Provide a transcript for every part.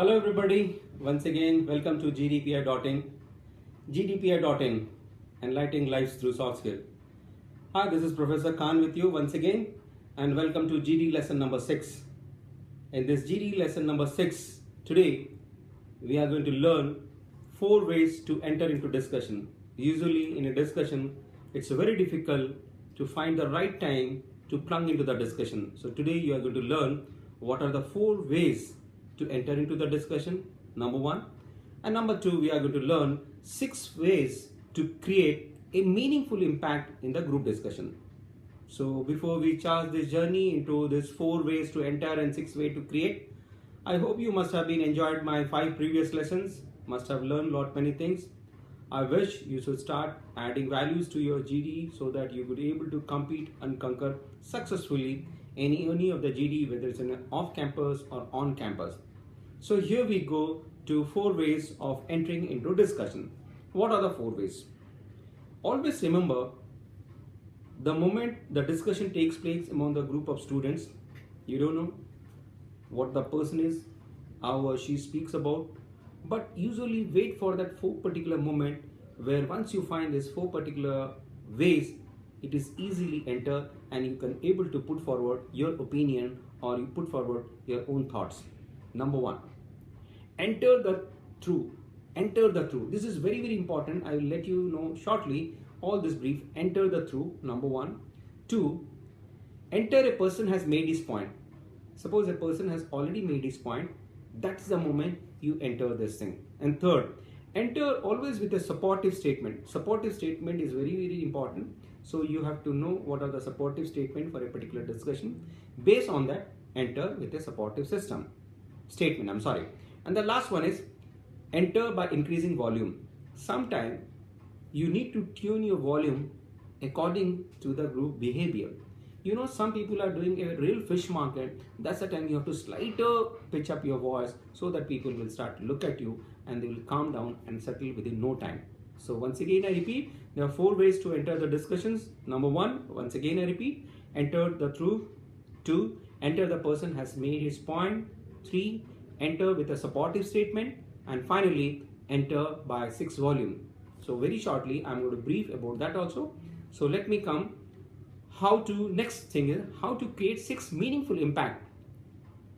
Hello everybody, once again welcome to GDPR.in. GDPR.in, enlightening lives through soft skill. Hi, this is Professor Khan with you once again and welcome to GD lesson number 6. In this GD lesson number 6, today we are going to learn 4 ways to enter into discussion. Usually in a discussion, it's very difficult to find the right time to plunge into the discussion. So today you are going to learn what are the 4 ways to enter into the discussion, number 1. And number 2, we are going to learn 6 ways to create a meaningful impact in the group discussion. So before we charge this journey into this 4 ways to enter and 6 ways to create, I hope you must have been enjoyed my 5 previous lessons, must have learned many things. I wish you should start adding values to your GD so that you could be able to compete and conquer successfully in any of the GD, whether it's in off campus or on campus. So here we go to 4 ways of entering into discussion. What are the 4 ways? Always remember, the moment the discussion takes place among the group of students, you don't know what the person is, how or she speaks about, but usually wait for that 4 particular moment where once you find these 4 particular ways, it is easily enter and you can able to put forward your opinion or you put forward your own thoughts. Number 1, enter the truth. Enter the truth. This is very important. I will let you know shortly all this brief. Enter the truth, number 1. 2, enter a person has made his point. Suppose a person has already made his point, that's the moment you enter this thing. And 3rd, enter always with a supportive statement. Supportive statement is very important. So you have to know what are the supportive statement for a particular discussion. Based on that, enter with a supportive statement. And the last one is enter by increasing volume. Sometimes you need to tune your volume according to the group behavior. You know, some people are doing a real fish market. That's the time you have to slightly pitch up your voice so that people will start to look at you and they will calm down and settle within no time. So once again I repeat, there are 4 ways to enter the discussions. Number 1, once again I repeat, enter the truth. 2, enter the person has made his point. 3, enter with a supportive statement. And finally, enter by 6 volume. So very shortly I'm going to brief about that also. So let me come. Next thing is how to create 6 meaningful impact.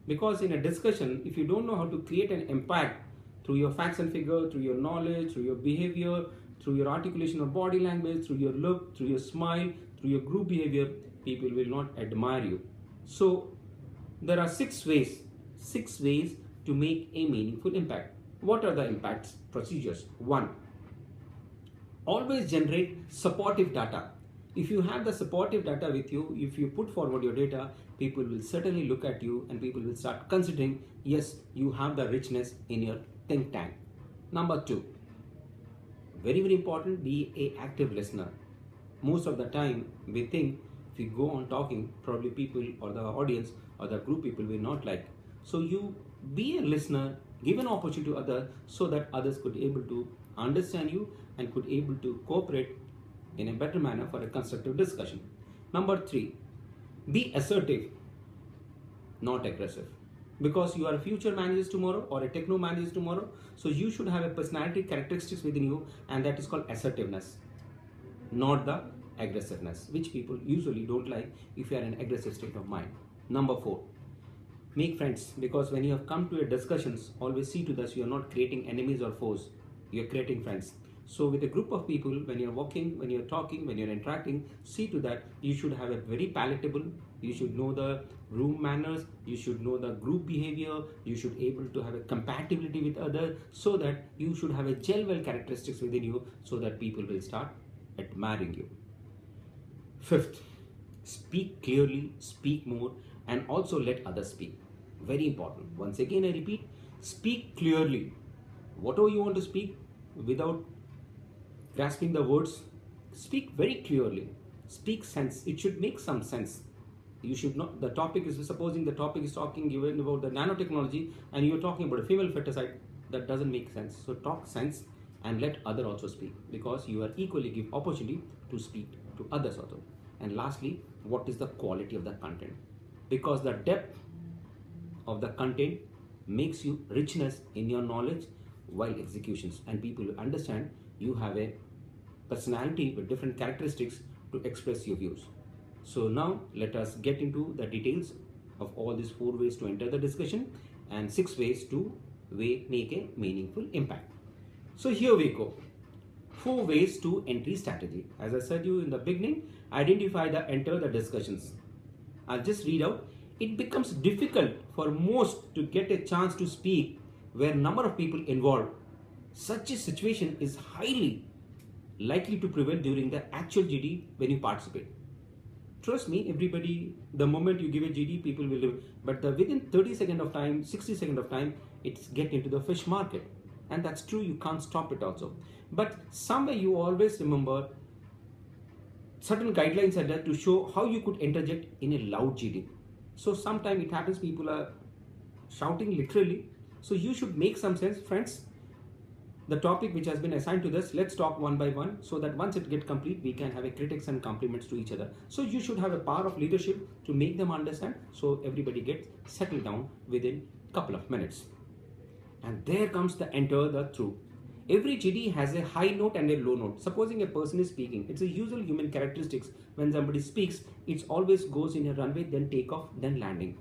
Because in a discussion, if you don't know how to create an impact through your facts and figures, through your knowledge, through your behavior, through your articulation of body language, through your look, through your smile, through your group behavior, people will not admire you. So there are 6 ways to make a meaningful impact. What are the impacts procedures? 1, always generate supportive data. If you have the supportive data with you, if you put forward your data, people will certainly look at you and people will start considering, yes, you have the richness in your think tank. Number 2, very important, be an active listener. Most of the time we think if we go on talking, probably people or the audience or the group people will not like. So you be a listener, give an opportunity to others so that others could able to understand you and could able to cooperate in a better manner for a constructive discussion. Number 3, be assertive, not aggressive. Because you are a future manager tomorrow or a techno manager tomorrow, so you should have a personality characteristics within you, and that is called assertiveness, not the aggressiveness, which people usually don't like if you are in an aggressive state of mind. Number 4, make friends, because when you have come to a discussions, always see to this you are not creating enemies or foes, you are creating friends. So with a group of people, when you're walking, when you're talking, when you're interacting, see to that you should have a very palatable, you should know the room manners, you should know the group behavior, you should able to have a compatibility with others, so that you should have a gel well characteristics within you so that people will start admiring you. 5th, speak clearly, speak more, and also let others speak. Very important. Once again I repeat, speak clearly. Whatever you want to speak, without grasping the words, speak very clearly, speak sense. It should make some sense. You should not, the topic is, supposing the topic is talking even about the nanotechnology and you're talking about a female feticide, that doesn't make sense. So talk sense and let other also speak, because you are equally give opportunity to speak to others also. And lastly, what is the quality of the content? Because the depth of the content makes you richness in your knowledge while executions, and people understand you have a personality with different characteristics to express your views. So now let us get into the details of all these 4 ways to enter the discussion and 6 ways to make a meaningful impact. So here we go. 4 ways to entry strategy. As I said you in the beginning, identify the enter the discussions. I'll just read out. It becomes difficult for most to get a chance to speak where number of people involved. Such a situation is highly likely to prevail during the actual GD when you participate. Trust me, everybody, the moment you give a GD, people will live. But within 30 seconds of time, 60 seconds of time, it's get into the fish market. And that's true, you can't stop it also. But somewhere you always remember certain guidelines are there to show how you could interject in a loud GD. So sometimes it happens people are shouting literally. So you should make some sense, friends. The topic which has been assigned to this, let's talk one by one so that once it gets complete, we can have a critics and compliments to each other. So you should have a power of leadership to make them understand so everybody gets settled down within a couple of minutes. And there comes the enter the through. Every GD has a high note and a low note. Supposing a person is speaking, it's a usual human characteristics. When somebody speaks, it always goes in a runway, then takeoff, then landing.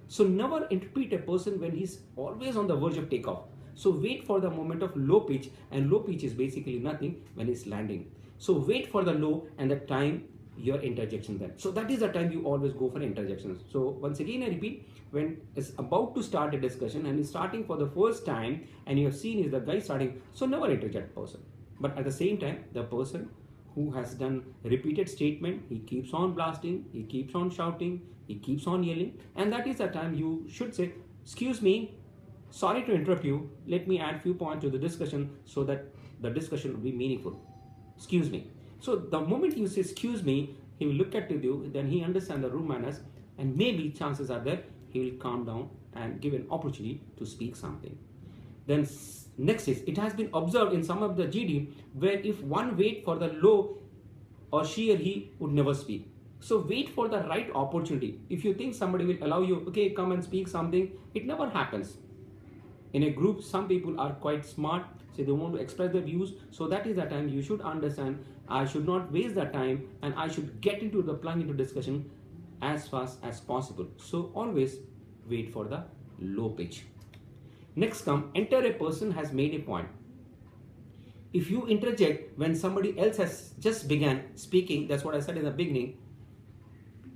So never interpret a person when he's always on the verge of takeoff. So wait for the moment of low pitch, and low pitch is basically nothing when it's landing. So wait for the low and the time your interjection then. So that is the time you always go for interjections. So once again I repeat, when it's about to start a discussion and it's starting for the first time and you have seen is the guy starting, so never interject person. But at the same time, the person who has done repeated statement, he keeps on blasting, he keeps on shouting, he keeps on yelling, and that is the time you should say, excuse me, sorry to interrupt you, let me add few points to the discussion so that the discussion will be meaningful. Excuse me. So the moment you say excuse me, he will look at you, then he understands the room manners, and maybe chances are that he will calm down and give an opportunity to speak something. Then next is, it has been observed in some of the GD where if one wait for the low, or she or he would never speak. So wait for the right opportunity. If you think somebody will allow you, okay, come and speak something, it never happens. In a group, some people are quite smart, so they want to express their views. So that is the time you should understand, I should not waste that time and I should get into the plunge into discussion as fast as possible. So always wait for the low pitch. Next come, enter a person has made a point. If you interject when somebody else has just began speaking, that's what I said in the beginning,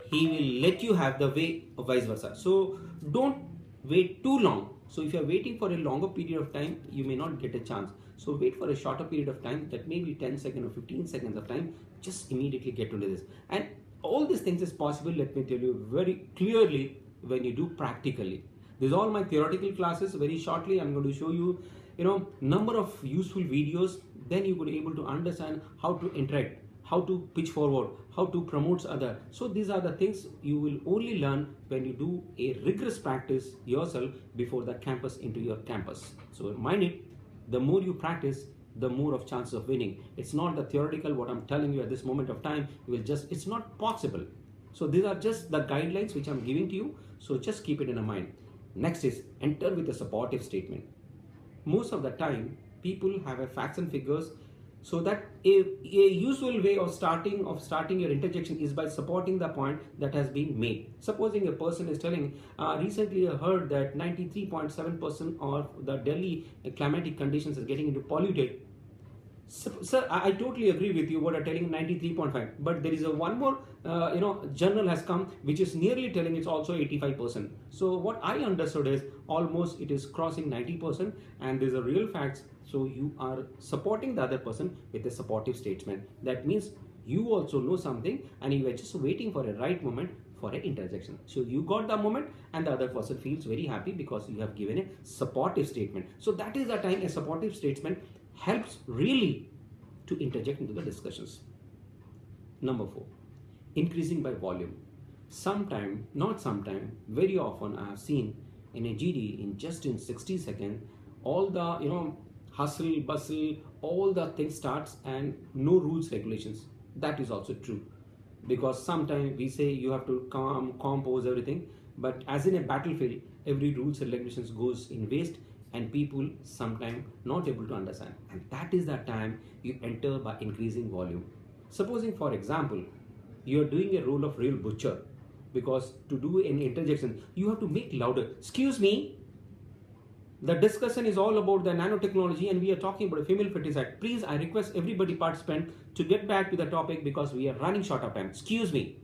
he will let you have the way or vice versa. So don't wait too long. So if you are waiting for a longer period of time, you may not get a chance. So wait for a shorter period of time, that may be 10 seconds or 15 seconds of time, just immediately get into this. And all these things is possible, let me tell you very clearly, when you do practically. These are all my theoretical classes. Very shortly I'm going to show you, number of useful videos, then you will be able to understand how to interact, how to pitch forward, how to promote other. So these are the things you will only learn when you do a rigorous practice yourself before the campus into your campus. So mind it, the more you practice, the more of chances of winning. It's not the theoretical what I'm telling you at this moment of time, you will just, it's not possible. So these are just the guidelines which I'm giving to you. So just keep it in mind. Next is enter with a supportive statement. Most of the time people have a facts and figures. So that a usual way of starting your interjection is by supporting the point that has been made. Supposing a person is telling, recently I heard that 93.7% of the Delhi climatic conditions is getting into polluted. Sir, I totally agree with you what are telling 93.5, but there is a one more journal has come which is nearly telling it's also 85%. So what I understood is almost it is crossing 90%, and there's a real facts. So you are supporting the other person with a supportive statement. That means you also know something and you are just waiting for a right moment for an interjection. So you got the moment and the other person feels very happy because you have given a supportive statement. So that is the time a supportive statement helps really to interject into the discussions. Number 4, increasing by volume. Sometime, not sometime, very often I have seen in a GD in 60 seconds, all the hustle, bustle, all the things starts and no rules, regulations. That is also true. Because sometimes we say you have to compose everything, but as in a battlefield, every rules and regulations goes in waste, and people sometimes not able to understand. And that is the time you enter by increasing volume. Supposing, for example, you are doing a role of real butcher, because to do an interjection, you have to make louder. Excuse me, the discussion is all about the nanotechnology and we are talking about a female feticide. Please, I request everybody participant to get back to the topic because we are running short of time. Excuse me,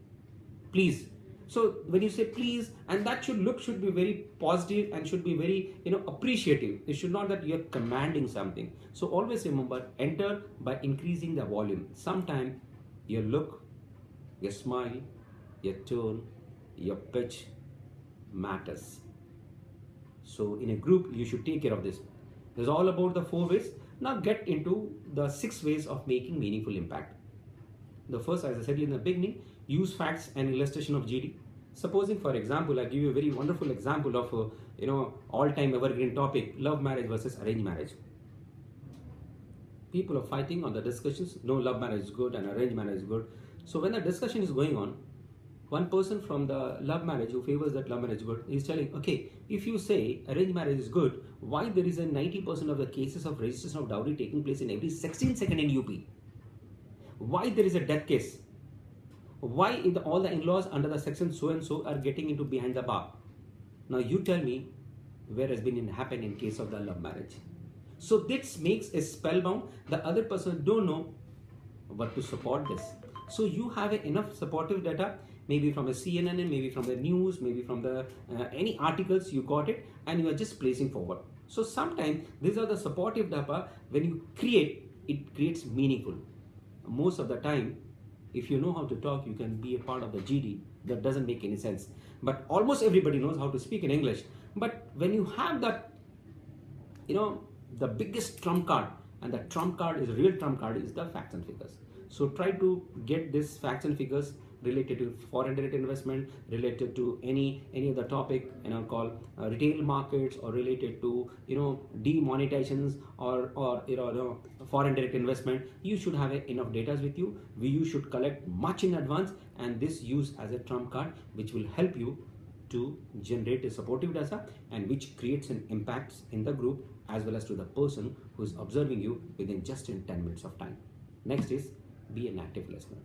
please. So when you say please, and that should be very positive and should be very appreciative. It should not that you are commanding something. So always remember, enter by increasing the volume. Sometime your look, your smile, your tone, your pitch matters. So in a group, you should take care of this. This is all about the 4 ways. Now get into the 6 ways of making meaningful impact. The first, as I said in the beginning, use facts and illustration of GD. Supposing, for example, I give you a very wonderful example of all-time evergreen topic: love marriage versus arranged marriage. People are fighting on the discussions. No, love marriage is good and arranged marriage is good. So when the discussion is going on, one person from the love marriage who favors that love marriage good is telling, okay, if you say arranged marriage is good, why there is a 90% of the cases of registration of dowry taking place in every 16 seconds in UP? Why there is a death case? Why all the in-laws under the section so and so are getting into behind the bar? Now you tell me where has been happened in case of the love marriage. So this makes a spellbound. The other person don't know what to support this. So you have enough supportive data, maybe from a CNN, maybe from the news, maybe from the any articles you got it, and you are just placing forward. So sometimes these are the supportive data. When you create, it creates meaningful. Most of the time, if you know how to talk, you can be a part of the GD. That doesn't make any sense. But almost everybody knows how to speak in English. But when you have that, the biggest trump card, and the trump card is real trump card, is the facts and figures. So try to get this facts and figures related to foreign direct investment, related to any other topic, called retail markets, or related to demonetizations or foreign direct investment. You should have enough data with you. You should collect much in advance, and this use as a trump card, which will help you to generate a supportive data, and which creates an impact in the group as well as to the person who is observing you within just in 10 minutes of time. Next is be an active listener.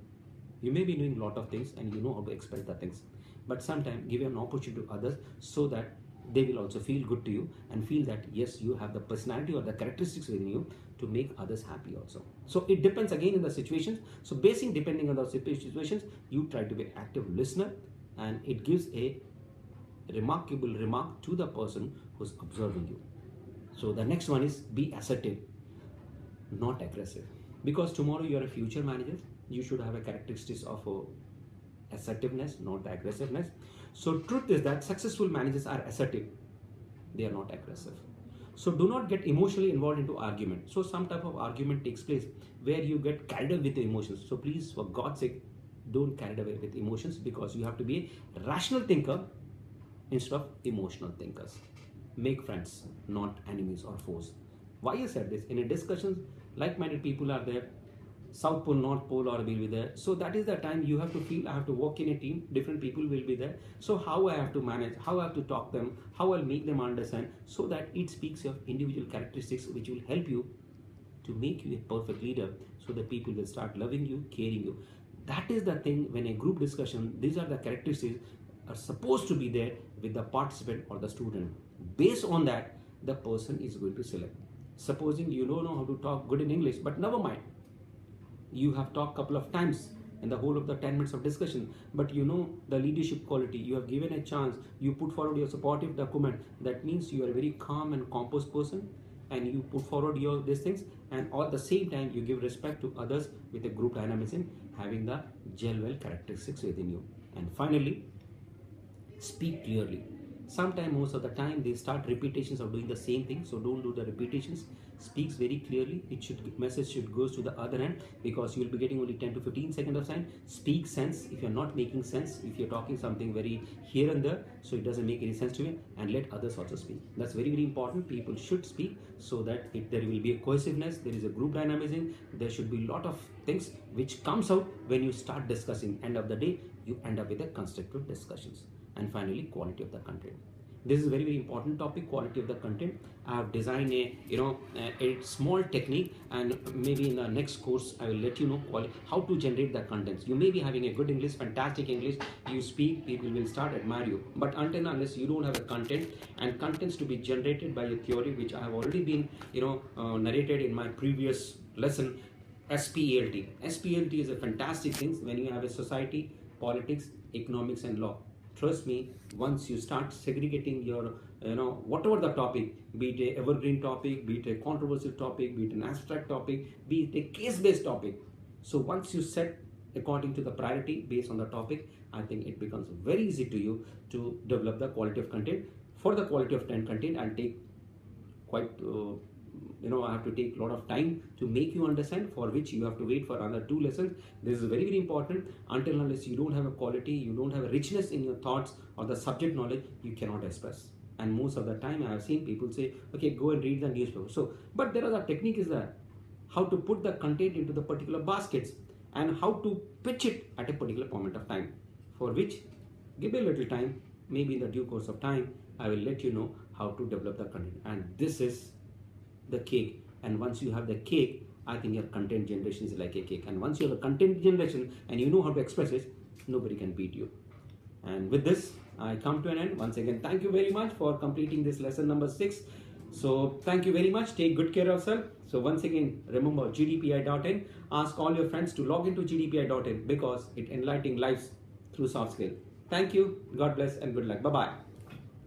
You may be doing a lot of things and you know how to express the things, but sometimes give an opportunity to others so that they will also feel good to you and feel that yes, you have the personality or the characteristics within you to make others happy also. So it depends again in the situations. So basing depending on the situations, you try to be an active listener, and it gives a remarkable remark to the person who's observing you. So the next one is be assertive, not aggressive, because tomorrow you are a future manager. You should have a characteristics of assertiveness, not the aggressiveness. So truth is that successful managers are assertive. They are not aggressive. So do not get emotionally involved into argument. So some type of argument takes place where you get carried away with the emotions. So please, for God's sake, don't carry away with emotions, because you have to be a rational thinker instead of emotional thinkers. Make friends, not enemies or foes. Why I said this? In a discussion, like-minded people are there. South Pole, North Pole will be there. So that is the time you have to feel I have to work in a team. Different people will be there. So how I have to manage, how I have to talk them, how I'll make them understand, so that it speaks of individual characteristics which will help you to make you a perfect leader, so that people will start loving you, caring you. That is the thing. When a group discussion, these are the characteristics are supposed to be there with the participant or the student. Based on that, the person is going to select. Supposing you don't know how to talk good in English, but never mind. You have talked a couple of times in the whole of the 10 minutes of discussion, but you know the leadership quality, you have given a chance, you put forward your supportive document. That means you are a very calm and composed person, and you put forward these things, and at the same time you give respect to others with a group dynamism, having the gel well characteristics within you. And finally, speak clearly. Sometimes, most of the time, they start repetitions of doing the same thing. So don't do the repetitions. Speaks very clearly. Message should goes to the other end, because you will be getting only 10 to 15 seconds of time. Speak sense. If you're not making sense, if you're talking something very here and there, so it doesn't make any sense to you, and let others also speak. That's very, very important. People should speak, so that if there will be a cohesiveness, there is a group dynamism, there should be a lot of things which comes out when you start discussing. End of the day, you end up with a constructive discussions. And finally, quality of the content. This is a very, very important topic, quality of the content. I have designed a small technique, and maybe in the next course I will let you know how to generate the contents. You may be having a good English, fantastic English, you speak, people will start admire you. But until unless you don't have a content, and contents to be generated by a theory which I have already been narrated in my previous lesson, SPLT. SPLT is a fantastic thing when you have a society, politics, economics, and law. Trust me, once you start segregating your, whatever the topic, be it a evergreen topic, be it a controversial topic, be it an abstract topic, be it a case-based topic. So once you set according to the priority based on the topic, I think it becomes very easy to you to develop the quality of content. For the quality of content, I'll take quite I have to take a lot of time to make you understand, for which you have to wait for another 2 lessons. This is very, very important. Until unless you don't have a quality, you don't have a richness in your thoughts or the subject knowledge, you cannot express. And most of the time I have seen people say, okay, go and read the newspaper. So, but there is a technique is there, how to put the content into the particular baskets and how to pitch it at a particular moment of time, for which give a little time, maybe in the due course of time, I will let you know how to develop the content. And this is the cake. And once you have the cake, I think your content generation is like a cake. And once you have a content generation and you know how to express it, nobody can beat you. And with this, I come to an end. Once again, thank you very much for completing this lesson number 6. So thank you very much. Take good care of yourself. So once again, remember gdpi.in. Ask all your friends to log into gdpi.in because it enlightening lives through soft skill. Thank you. God bless and good luck. Bye-bye.